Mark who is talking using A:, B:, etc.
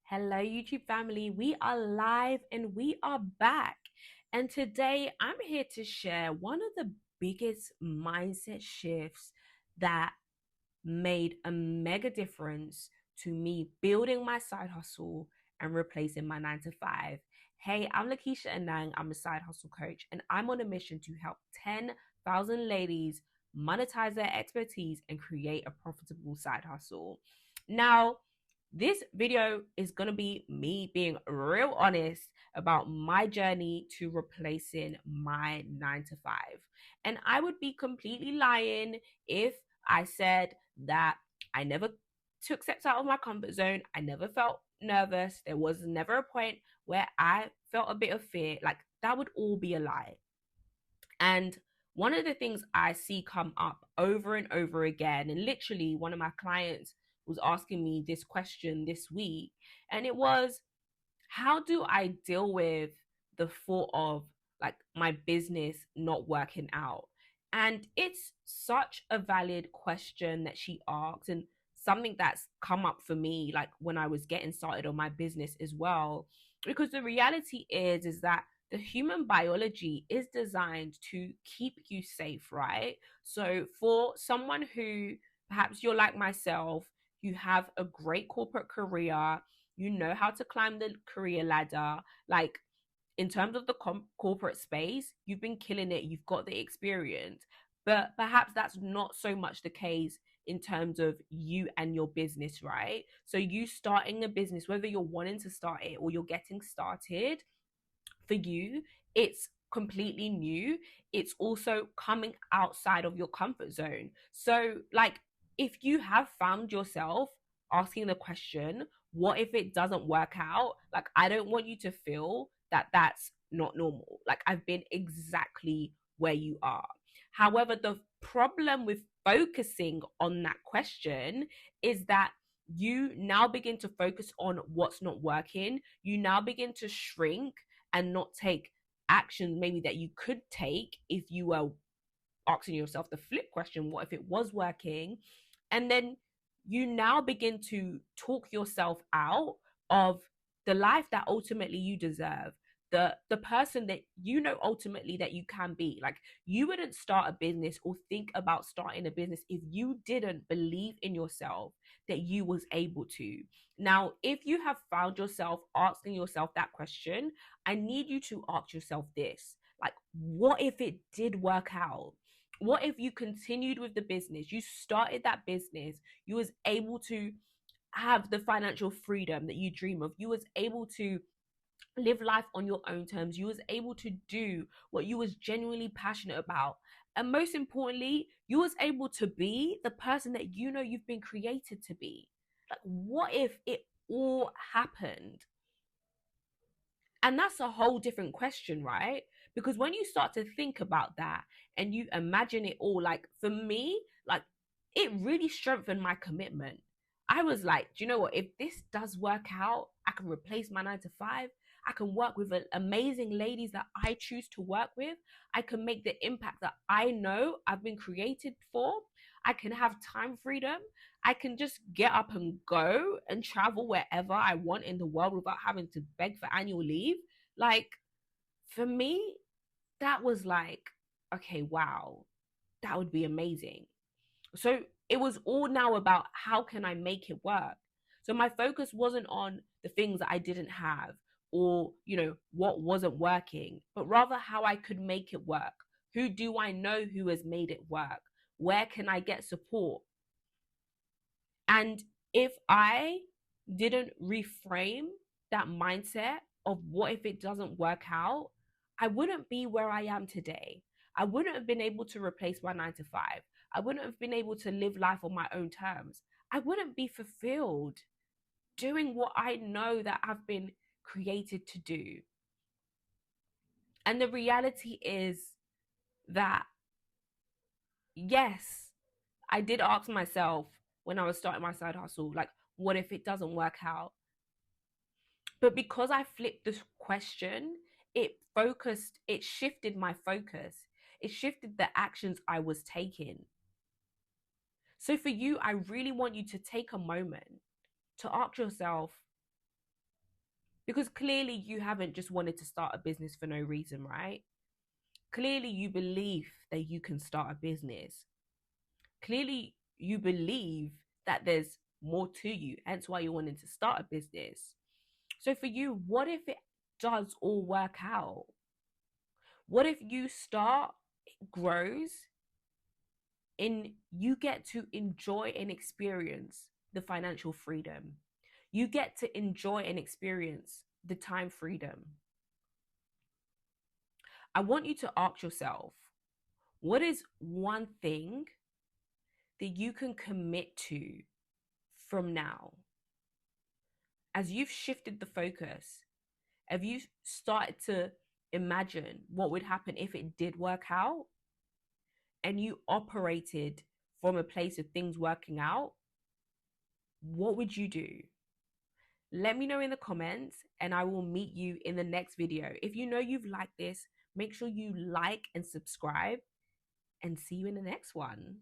A: Hello, YouTube family. We are live and we are back. And today I'm here to share one of the biggest mindset shifts that made a mega difference to me building my side hustle and replacing my 9 to 5. Hey, I'm Lakeisha Annang. I'm a side hustle coach, and I'm on a mission to help 10,000 ladies monetize their expertise and create a profitable side hustle. Now, this video is going to be me being real honest about my journey to replacing my 9 to 5. And I would be completely lying if I said that I never took steps out of my comfort zone. I never felt nervous. There was never a point where I felt a bit of fear. Like, that would all be a lie. And one of the things I see come up over and over again, and literally one of my clients was asking me this question this week, and it was, how do I deal with the thought of like my business not working out? And it's such a valid question that she asks, and something that's come up for me like when I was getting started on my business as well. Because the reality is that the human biology is designed to keep you safe, right? So for someone who perhaps you're like myself, you have a great corporate career, you know how to climb the career ladder, like in terms of the corporate space, you've been killing it, you've got the experience. But perhaps that's not so much the case in terms of you and your business, right? So you starting a business, whether you're wanting to start it or you're getting started, for you, it's completely new. It's also coming outside of your comfort zone. So, like, if you have found yourself asking the question, what if it doesn't work out? Like, I don't want you to feel that that's not normal. Like, I've been exactly where you are. However, the problem with focusing on that question is that you now begin to focus on what's not working. You now begin to shrink and not take action maybe that you could take if you were asking yourself the flip question, what if it was working? And then you now begin to talk yourself out of the life that ultimately you deserve, the person that you know ultimately that you can be. Like, you wouldn't start a business or think about starting a business if you didn't believe in yourself that you was able to. Now, if you have found yourself asking yourself that question, I need you to ask yourself this, like, what if it did work out? What if you continued with the business, you started that business, you was able to have the financial freedom that you dream of, you was able to live life on your own terms, you was able to do what you was genuinely passionate about, and most importantly, you was able to be the person that you know you've been created to be. Like, what if it all happened? And that's a whole different question, right? Because when you start to think about that and you imagine it all, like for me, like it really strengthened my commitment. I was like, do you know what? If this does work out, I can replace my 9 to 5. I can work with amazing ladies that I choose to work with. I can make the impact that I know I've been created for. I can have time freedom. I can just get up and go and travel wherever I want in the world without having to beg for annual leave. Like, for me, that was like, okay, wow, that would be amazing. So it was all now about how can I make it work? So my focus wasn't on the things that I didn't have or, what wasn't working, but rather how I could make it work. Who do I know who has made it work? Where can I get support? And if I didn't reframe that mindset of what if it doesn't work out, I wouldn't be where I am today. I wouldn't have been able to replace my 9 to 5. I wouldn't have been able to live life on my own terms. I wouldn't be fulfilled doing what I know that I've been created to do. And the reality is that, yes, I did ask myself when I was starting my side hustle, like, what if it doesn't work out? But because I flipped this question, it shifted my focus. It shifted the actions I was taking. So for you, I really want you to take a moment to ask yourself, Because clearly you haven't just wanted to start a business for no reason, right? Clearly you believe that you can start a business. Clearly you believe that there's more to you, hence why you're wanting to start a business. So for you, what if it does all work out? What if you start, it grows, and you get to enjoy and experience the financial freedom? You get to enjoy and experience the time freedom. I want you to ask yourself, what is one thing that you can commit to from now? As you've shifted the focus, have you started to imagine what would happen if it did work out and you operated from a place of things working out? What would you do? Let me know in the comments and I will meet you in the next video. If you know you've liked this, make sure you like and subscribe, and see you in the next one.